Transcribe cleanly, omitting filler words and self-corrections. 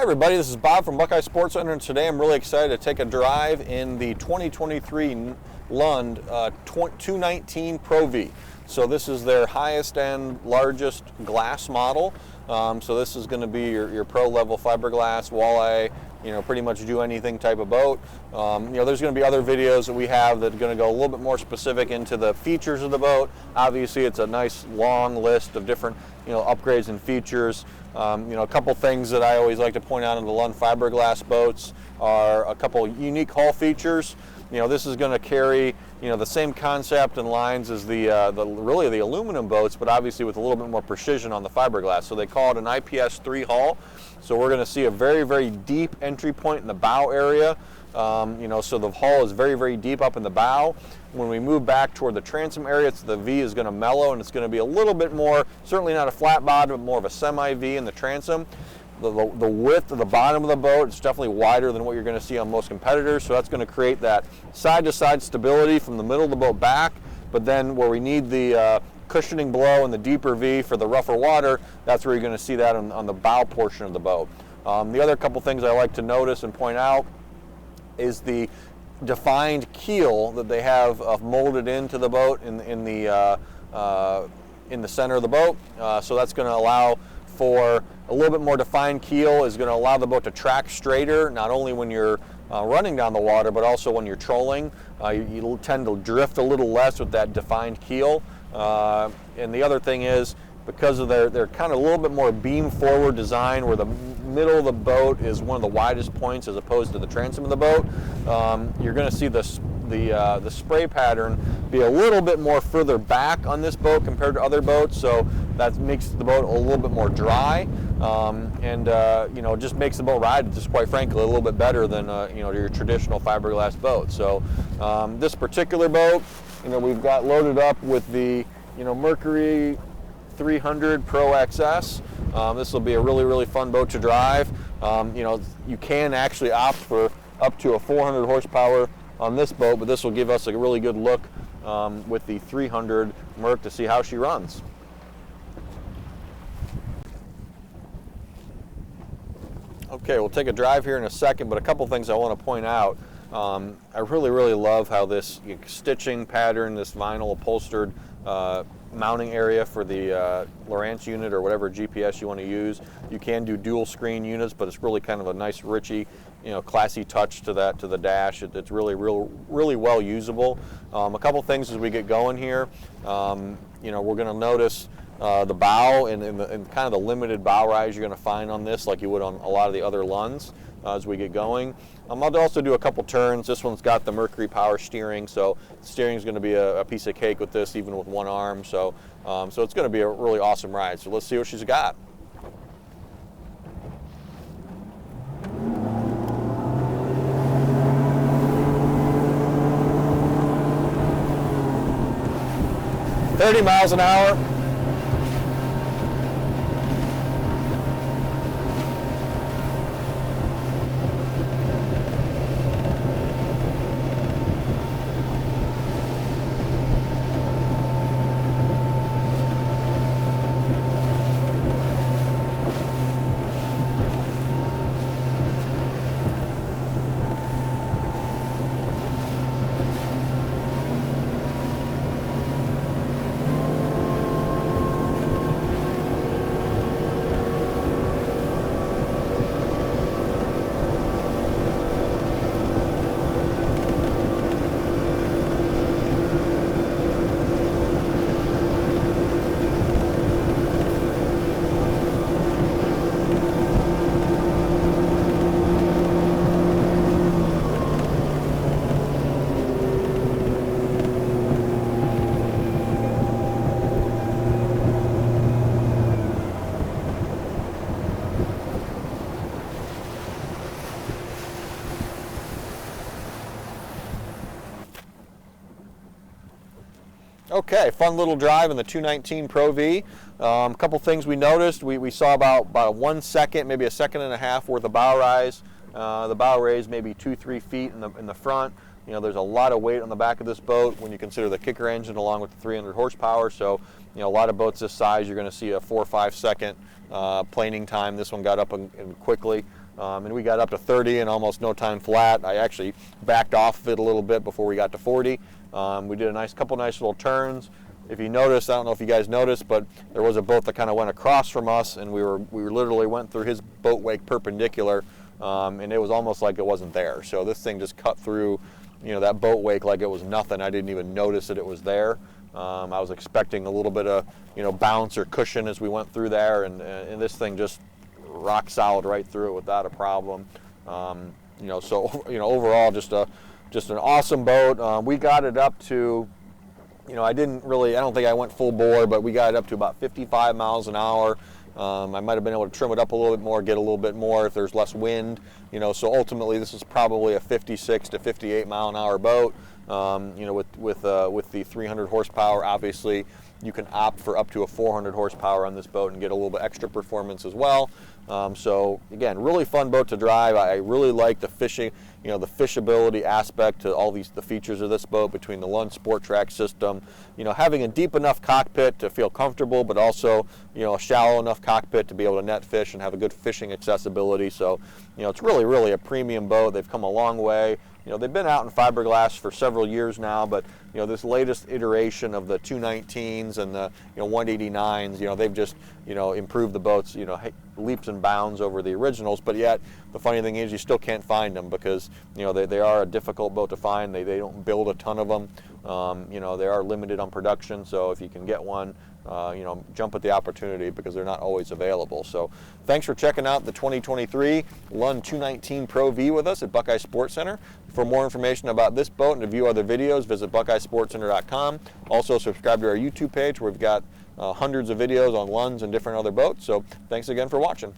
everybody, this is Bob from Buckeye Sports Center, and today I'm really excited to take a drive in the 2023 Lund 219 Pro V. So this is their highest and largest glass model. So this is going to be your pro level fiberglass, walleye, pretty much do anything type of boat. There's going to be other videos that we have that are going to go a little bit more specific into the features of the boat. Obviously, it's a nice long list of different upgrades and features. A couple things that I always like to point out in the Lund fiberglass boats are a couple unique hull features. This is going to carry the same concept and lines as the aluminum boats, but obviously with a little bit more precision on the fiberglass. So they call it an IPS 3 hull. So we're going to see a very, very deep entry point in the bow area. So the hull is very, very deep up in the bow. When we move back toward the transom area, the V is going to mellow, and it's going to be a little bit more, certainly not a flat bottom, but more of a semi-V in the transom. The width of the bottom of the boat is definitely wider than what you're going to see on most competitors, so that's going to create that side-to-side stability from the middle of the boat back, but then where we need the cushioning below and the deeper V for the rougher water, that's where you're going to see that on the bow portion of the boat. The other couple things I like to notice and point out is the defined keel that they have molded into the boat in the center of the boat. So that's going to allow for a little bit more defined keel, is going to allow the boat to track straighter, not only when you're running down the water, but also when you're trolling. You tend to drift a little less with that defined keel. And the other thing is, because of their kind of a little bit more beam forward design, where the middle of the boat is one of the widest points as opposed to the transom of the boat, you're going to see the spray pattern be a little bit more further back on this boat compared to other boats, so that makes the boat a little bit more dry, and just makes the boat ride, just quite frankly, a little bit better than your traditional fiberglass boat. So this particular boat, we've got loaded up with the Mercury 300 Pro XS. This will be a really, really fun boat to drive. You can actually opt for up to a 400 horsepower on this boat, but this will give us a really good look with the 300 Merc to see how she runs. Okay, we'll take a drive here in a second, but a couple things I want to point out. I really, really love how this stitching pattern, this vinyl upholstered mounting area for the Lowrance unit or whatever GPS you want to use. You can do dual screen units, but it's really kind of a nice, richy, classy touch to the dash. It's really well usable. A couple things as we get going here. We're going to notice the bow and kind of the limited bow rise you're going to find on this, like you would on a lot of the other Lunds as we get going. I'll also do a couple turns. This one's got the Mercury power steering, so steering is going to be a piece of cake with this, even with one arm. So it's going to be a really awesome ride. So let's see what she's got. $30 miles an hour. Okay, fun little drive in the 219 Pro V. A couple things we noticed. We saw about 1 second, maybe a second and a half worth of bow rise. The bow raise maybe 2-3 feet in the front. There's a lot of weight on the back of this boat when you consider the kicker engine along with the 300 horsepower. So, a lot of boats this size, you're going to see a 4 or 5 second planing time. This one got up and quickly. and we got up to 30 in almost no time flat. I actually backed off of it a little bit before we got to 40. We did a couple nice little turns. If you notice, I don't know if you guys noticed, but there was a boat that kind of went across from us, and we literally went through his boat wake perpendicular, and it was almost like it wasn't there. So this thing just cut through, that boat wake like it was nothing. I didn't even notice that it was there. I was expecting a little bit of, bounce or cushion as we went through there, and this thing just rock solid right through it without a problem. So overall, just an awesome boat. We got it up to, I don't think I went full bore, but we got it up to about 55 miles an hour. I might have been able to trim it up a little bit more, get a little bit more if there's less wind. So ultimately this is probably a 56 to 58 mile an hour boat. With the 300 horsepower, obviously you can opt for up to a 400 horsepower on this boat and get a little bit extra performance as well. So again, really fun boat to drive. I really like the fishing, the fishability aspect to all the features of this boat, between the Lund Sport Track system, having a deep enough cockpit to feel comfortable, but also, a shallow enough cockpit to be able to net fish and have a good fishing accessibility. So, it's really a premium boat. They've come a long way. They've been out in fiberglass for several years now, but this latest iteration of the 219s and the 189s, they've just improved the boats leaps and bounds over the originals. But yet the funny thing is you still can't find them because they are a difficult boat to find. They don't build a ton of them. They are limited on production, so if you can get one, jump at the opportunity because they're not always available. So thanks for checking out the 2023 Lund 219 Pro V with us at Buckeye Sports Center. For more information about this boat and to view other videos, visit BuckeyeSportsCenter.com. Also subscribe to our YouTube page where we've got hundreds of videos on Lunds and different other boats. So thanks again for watching.